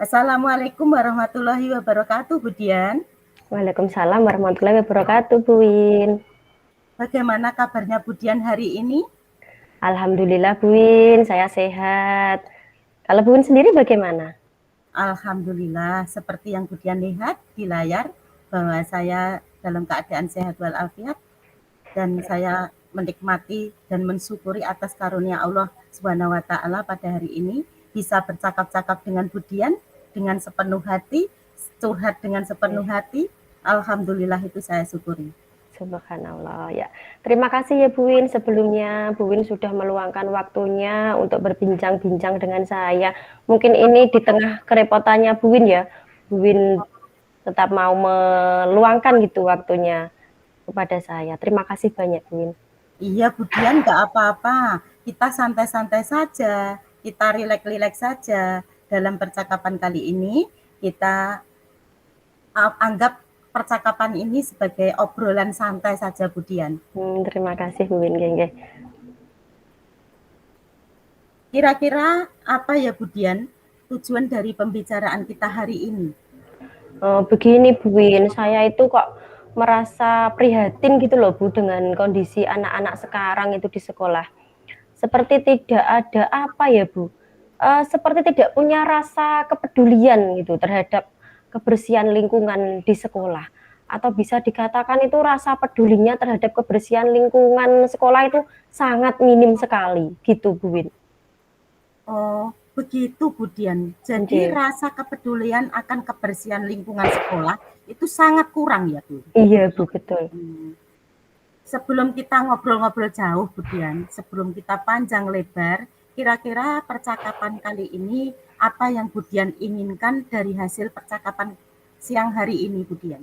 Assalamualaikum warahmatullahi wabarakatuh, Bu Dian. Waalaikumsalam warahmatullahi wabarakatuh, Bu Win. Bagaimana kabarnya Bu Dian hari ini? Alhamdulillah, Bu Win, saya sehat. Kalau Bu Win sendiri bagaimana? Alhamdulillah, seperti yang Bu Dian lihat di layar, bahwa saya dalam keadaan sehat walafiat dan saya menikmati dan mensyukuri atas karunia Allah Subhanahu wa taala pada hari ini bisa bercakap-cakap dengan Bu Dian dengan sepenuh hati, curhat dengan sepenuh hati. Alhamdulillah itu saya syukuri. Subhanallah ya. Terima kasih ya Bu Win sebelumnya. Bu Win sudah meluangkan waktunya untuk berbincang-bincang dengan saya. Mungkin ini di tengah kerepotannya Bu Win ya. Bu Win tetap mau meluangkan gitu waktunya kepada saya. Terima kasih banyak Bu Win. Iya, Bu Dian, nggak apa-apa. Kita santai-santai saja, kita rileks-rileks saja. Dalam percakapan kali ini, kita anggap percakapan ini sebagai obrolan santai saja, Bu Dian. Terima kasih Bu Win, geng. Kira-kira apa ya, Bu Dian, tujuan dari pembicaraan kita hari ini? Begini Bu Win, saya itu kok merasa prihatin gitu loh Bu dengan kondisi anak-anak sekarang itu di sekolah. Seperti tidak ada apa ya Bu, seperti tidak punya rasa kepedulian gitu terhadap kebersihan lingkungan di sekolah. Atau bisa dikatakan itu rasa pedulinya terhadap kebersihan lingkungan sekolah itu sangat minim sekali gitu Bu Win. Oh, begitu, Bu Dian. Jadi Oke. rasa kepedulian akan kebersihan lingkungan sekolah itu sangat kurang ya, Bu? Iya Bu, betul. Sebelum kita ngobrol-ngobrol jauh, Bu Dian, sebelum kita panjang lebar, kira-kira percakapan kali ini apa yang Bu Dian inginkan dari hasil percakapan siang hari ini, Bu Dian?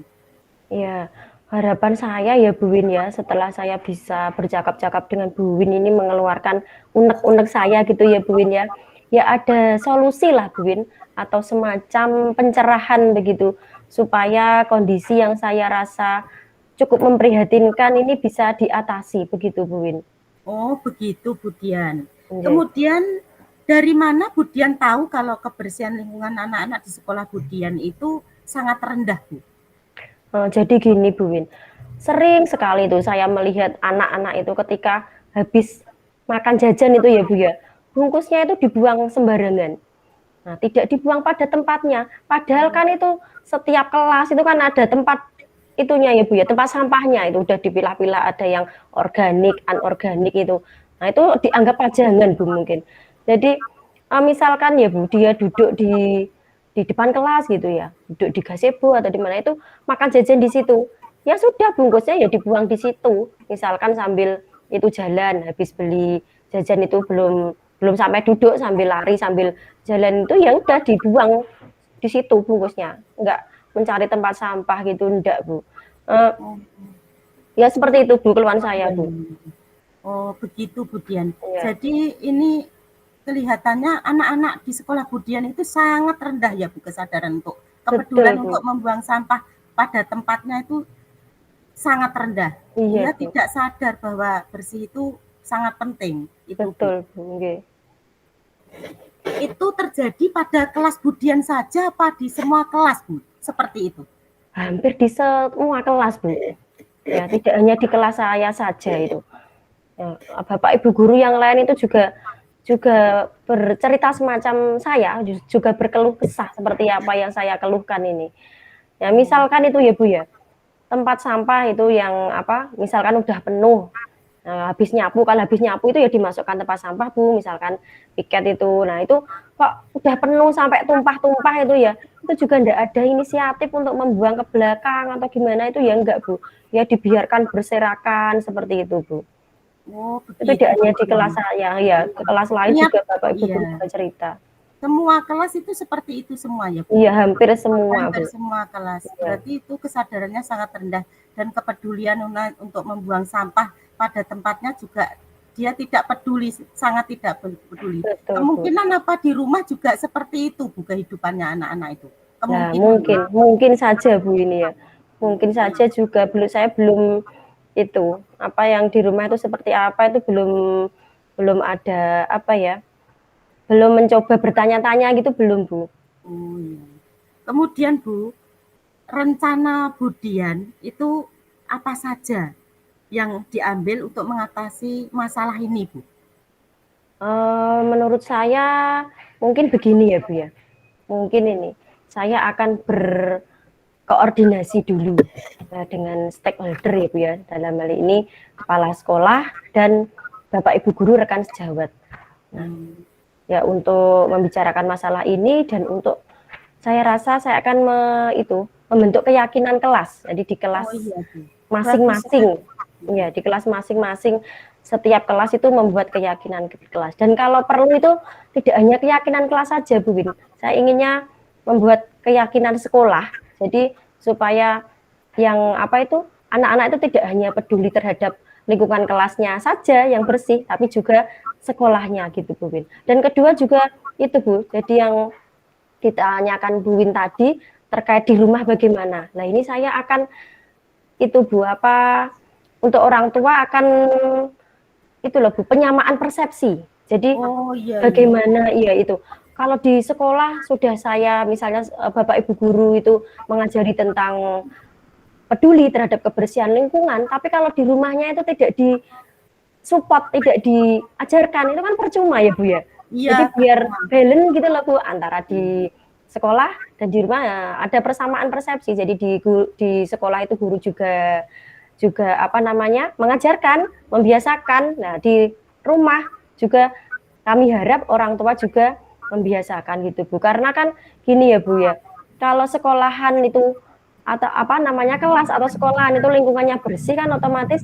Ya, harapan saya ya Bu Win ya, setelah saya bisa bercakap-cakap dengan Bu Win ini mengeluarkan unek-unek saya gitu ya Bu Win ya. Ya ada solusi lah Bu Win atau semacam pencerahan begitu supaya kondisi yang saya rasa cukup memprihatinkan ini bisa diatasi begitu Bu Win. Oh, begitu, Bu Dian. Oke. Kemudian dari mana Bu Dian tahu kalau kebersihan lingkungan anak-anak di sekolah Bu Dian itu sangat rendah, Bu? Jadi gini Bu Win, sering sekali tuh saya melihat anak-anak itu ketika habis makan jajan itu ya Bu ya, bungkusnya itu dibuang sembarangan. Nah, tidak dibuang pada tempatnya. Padahal kan itu setiap kelas itu kan ada tempat itunya ya Bu ya, tempat sampahnya itu udah dipilah-pilah, ada yang organik, anorganik itu. Nah, itu dianggap pajangan Bu mungkin. Jadi misalkan ya Bu, dia duduk di depan kelas gitu ya, duduk di gazebo atau di mana itu makan jajan di situ. Ya sudah bungkusnya ya dibuang di situ. Misalkan sambil itu jalan habis beli jajan itu belum sampai duduk sambil lari sambil jalan itu ya udah dibuang di situ bungkusnya, nggak mencari tempat sampah gitu, enggak Bu. Oh, Ya seperti itu Bu keluhan saya iya, Bu. iya. Oh, begitu, Bu Dian. Ya, Jadi ini kelihatannya anak-anak di sekolah Bu Dian itu sangat rendah ya, Bu, kesadaran untuk kepedulian betul Bu. untuk membuang sampah pada tempatnya itu sangat rendah. Iya Dia Bu, tidak sadar bahwa bersih itu sangat penting, itu, Bu. betul Bu. Okay. Itu terjadi pada kelas Bu Dian saja apa di semua kelas, Bu? Seperti itu. Hampir di semua kelas Bu. Ya tidak hanya di kelas saya saja itu. Ya, Bapak Ibu guru yang lain itu juga juga bercerita semacam saya, juga berkeluh kesah seperti apa yang saya keluhkan ini. Ya misalkan itu ya Bu ya, tempat sampah itu yang apa, misalkan udah penuh, habis nyapu, kalau habis nyapu itu ya dimasukkan tempat sampah Bu, misalkan piket itu. Nah itu kok udah penuh sampai tumpah-tumpah itu ya, itu juga enggak ada inisiatif untuk membuang ke belakang atau gimana itu ya enggak Bu. Ya dibiarkan berserakan seperti itu Bu. Oh, Itu tidak begitu, hanya Bu di kelas Dian. saya, ya ke kelas lain Ternyata juga Bapak Ibu iya, guru juga cerita. semua kelas itu seperti itu semua ya, Bu? Iya hampir semua Hampir Bu. semua kelas. Iya, Berarti itu kesadarannya sangat rendah dan kepedulian untuk membuang sampah pada tempatnya juga dia tidak peduli, sangat tidak peduli. betul Bu. Kemungkinan apa di rumah juga seperti itu, Bu, kehidupannya anak-anak itu? Nah, Kemungkinan. mungkin saja Bu ini ya. Mungkin saja juga saya belum itu apa yang di rumah itu seperti apa itu belum belum ada apa ya, belum mencoba bertanya-tanya gitu belum Bu. Oh, iya. Kemudian Bu, rencana Budian itu apa saja yang diambil untuk mengatasi masalah ini, Bu? Menurut saya mungkin begini ya Bu ya, mungkin ini saya akan berkoordinasi dulu dengan stakeholder ya Bu ya, dalam hal ini kepala sekolah dan Bapak Ibu guru rekan sejawat. Nah, ya untuk membicarakan masalah ini dan untuk saya rasa saya akan membentuk keyakinan kelas. Jadi di Oh kelas iya, Bu. Bagus masing-masing, sekali. ya di kelas masing-masing setiap kelas itu membuat keyakinan ke kelas. Dan kalau perlu itu tidak hanya keyakinan kelas saja, Bu Win. Saya inginnya membuat keyakinan sekolah. Jadi supaya yang apa itu anak-anak itu tidak hanya peduli terhadap lingkungan kelasnya saja yang bersih, tapi juga sekolahnya gitu, Bu Win. Dan kedua juga itu Bu, jadi yang ditanyakan Bu Win tadi terkait di rumah bagaimana. Nah ini saya akan itu Bu apa untuk orang tua akan itu loh Bu penyamaan persepsi. Jadi Oh iya, iya. bagaimana iya itu kalau di sekolah sudah saya misalnya Bapak Ibu guru itu mengajari tentang peduli terhadap kebersihan lingkungan, tapi kalau di rumahnya itu tidak di support, tidak diajarkan, itu kan percuma ya Bu ya. Iya, Jadi biar percuma. balance gitu loh Bu antara di sekolah dan di rumah ya, ada persamaan persepsi. Jadi di sekolah itu guru juga juga apa namanya mengajarkan, membiasakan. Nah di rumah juga kami harap orang tua juga membiasakan gitu Bu. Karena kan gini ya Bu ya, kalau sekolahan itu atau apa namanya kelas atau sekolahan itu lingkungannya bersih kan otomatis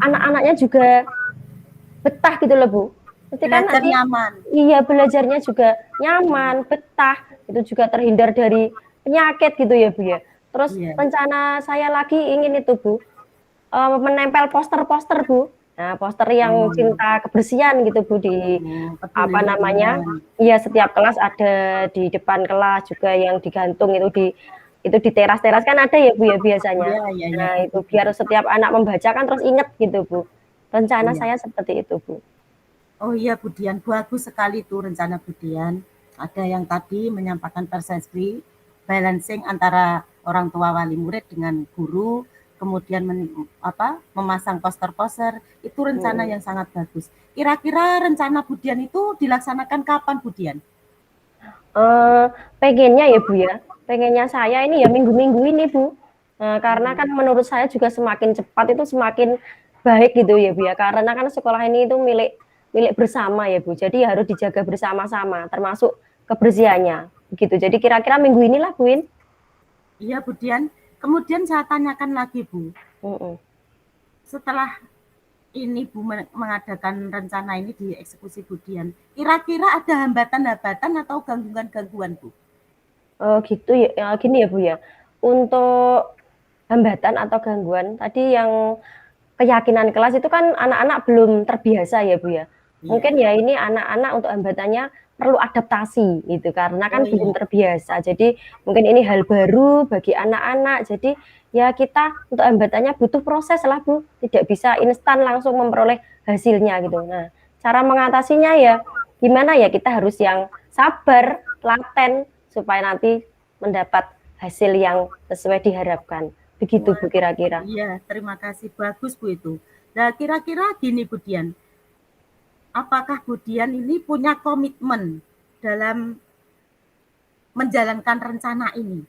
anak-anaknya juga betah gitu loh Bu. Nanti kan Belajar nanti nyaman. iya belajarnya juga nyaman, betah, itu juga terhindar dari penyakit gitu ya Bu ya. Terus Iya. rencana saya lagi ingin itu Bu, menempel poster-poster Bu. Nah poster yang Oh, cinta kebersihan gitu Bu di oh, peduli apa namanya, lingkungan. iya setiap kelas ada di depan kelas juga yang digantung itu di teras-teras kan ada ya Bu ya biasanya. Iya, iya, iya, Nah itu betul, biar betul. setiap anak membaca kan terus inget gitu Bu. Rencana Iya. saya seperti itu Bu. Oh iya, Budian, bagus sekali tuh rencana Budian. Ada yang tadi menyampaikan persepsi, balancing antara orang tua wali murid dengan guru, kemudian memasang poster-poster, itu rencana Mhm. yang sangat bagus. Kira-kira rencana Budian itu dilaksanakan kapan, Budian? Pengennya ya Bu ya, pengennya saya ini ya minggu-minggu ini Bu. Karena kan menurut saya juga semakin cepat itu semakin baik gitu ya Bu ya, karena kan sekolah ini itu milik milik bersama ya Bu, jadi harus dijaga bersama-sama termasuk kebersihannya, begitu. Jadi kira-kira minggu inilah Bu Win. Iya, Budian. Kemudian saya tanyakan lagi, Bu. Mhm. Setelah ini Bu mengadakan rencana ini di eksekusi Budian, kira-kira ada hambatan-hambatan atau gangguan-gangguan Bu? Gitu ya, gini ya Bu ya, untuk hambatan atau gangguan tadi yang keyakinan kelas itu kan anak-anak belum terbiasa ya Bu ya. Iya. Mungkin ya ini anak-anak untuk hambatannya perlu adaptasi gitu karena Oh kan belum iya. terbiasa. Jadi mungkin ini hal baru bagi anak-anak. Jadi ya kita untuk hambatannya butuh proses lah Bu. Tidak bisa instan langsung memperoleh hasilnya gitu. Nah, cara mengatasinya ya gimana ya kita harus yang sabar, telaten supaya nanti mendapat hasil yang sesuai diharapkan. Begitu Wah, Bu kira-kira. iya, terima kasih. Bagus Bu itu. Nah, kira-kira gini Budian, apakah Budian ini punya komitmen dalam menjalankan rencana ini?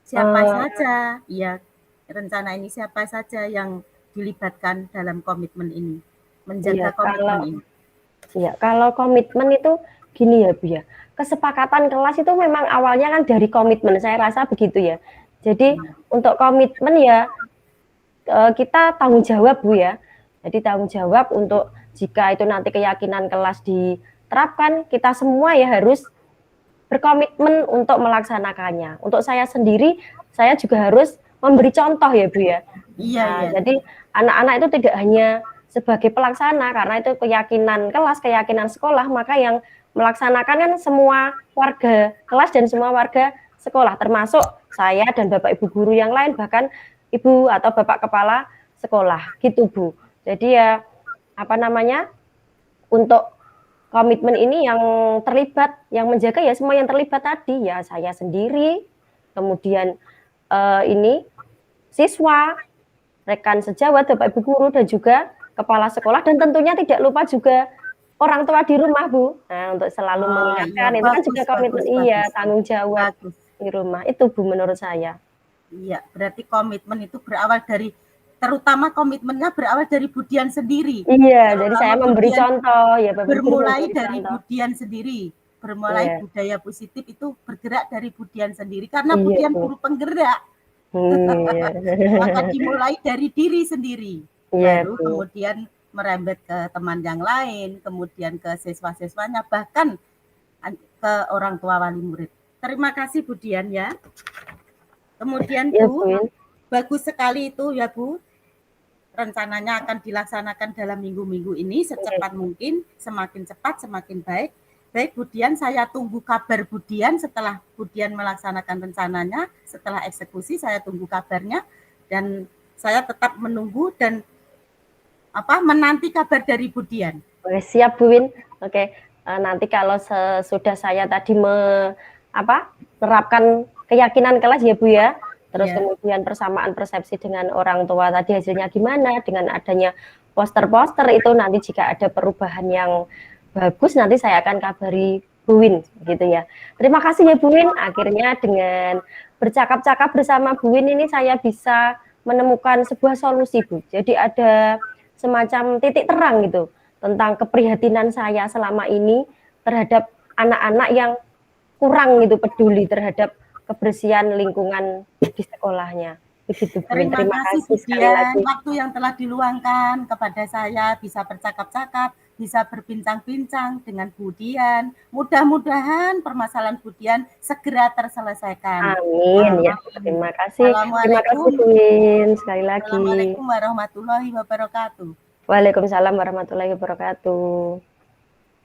Siapa Eee, saja, ya, rencana ini siapa saja yang dilibatkan dalam komitmen ini, iya menjaga kalau komitmen ini? iya kalau komitmen itu gini ya Bu ya, kesepakatan kelas itu memang awalnya kan dari komitmen, saya rasa begitu ya. Jadi Iya. untuk komitmen ya, kita tanggung jawab Bu ya. Jadi tanggung jawab untuk jika itu nanti keyakinan kelas diterapkan, kita semua ya harus berkomitmen untuk melaksanakannya. Untuk saya sendiri, saya juga harus memberi contoh ya Bu ya. Iya, Nah, iya. jadi anak-anak itu tidak hanya sebagai pelaksana karena itu keyakinan kelas, keyakinan sekolah, maka yang melaksanakan kan semua warga kelas dan semua warga sekolah, termasuk saya dan Bapak Ibu guru yang lain, bahkan Ibu atau Bapak kepala sekolah, gitu Bu. Jadi ya apa namanya untuk komitmen ini yang terlibat, yang menjaga ya semua yang terlibat tadi, ya saya sendiri, kemudian ini siswa, rekan sejawat, Bapak Ibu guru dan juga kepala sekolah dan tentunya tidak lupa juga orang tua di rumah, Bu. Nah, untuk selalu Oh, iya, mengingatkan itu kan juga bagus komitmen bagus iya, bagus, tanggung jawab bagus. di rumah. Itu, Bu, menurut saya. Iya, berarti komitmen itu berawal dari terutama komitmennya berawal dari Budian sendiri. Iya, jadi saya Terutama memberi Budian contoh, ya Bapak Guru bermulai memberi dari contoh. Budian sendiri. Bermulai Iya. budaya positif itu bergerak dari Budian sendiri karena Iya, Budian Bu. guru penggerak. Iya. Maka dimulai dari diri sendiri. Iya, Baru Bu. kemudian merembet ke teman yang lain, kemudian ke siswa-siswanya, bahkan ke orang tua wali murid. Terima kasih Bu Dian ya. Kemudian Iya, Bu, Bu. bagus sekali itu ya Bu. Rencananya akan dilaksanakan dalam minggu-minggu ini secepat mungkin, semakin cepat semakin baik. Baik Bu Dian, saya tunggu kabar Bu Dian setelah Bu Dian melaksanakan rencananya, setelah eksekusi saya tunggu kabarnya dan saya tetap menunggu dan menanti kabar dari Bu Dian. Oke, siap Bu Win. Oke, nanti kalau sesudah saya tadi menerapkan keyakinan kelas ya Bu ya. Terus kemudian persamaan persepsi dengan orang tua tadi hasilnya gimana, dengan adanya poster-poster itu nanti jika ada perubahan yang bagus nanti saya akan kabari Bu Win gitu ya. Terima kasih ya Bu Win. Akhirnya dengan bercakap-cakap bersama Bu Win ini saya bisa menemukan sebuah solusi Bu. Jadi ada semacam titik terang gitu tentang keprihatinan saya selama ini terhadap anak-anak yang kurang gitu peduli terhadap kebersihan lingkungan di sekolahnya. Begitu, Bu. Terima kasih Bu sekali Dian, lagi. waktu yang telah diluangkan kepada saya bisa bercakap-cakap, bisa berbincang-bincang dengan Bu Dian. Mudah-mudahan permasalahan Bu Dian segera terselesaikan. Amin ya, terima kasih. Terima kasih Bu Win sekali lagi. Assalamualaikum warahmatullahi wabarakatuh. Waalaikumsalam warahmatullahi wabarakatuh.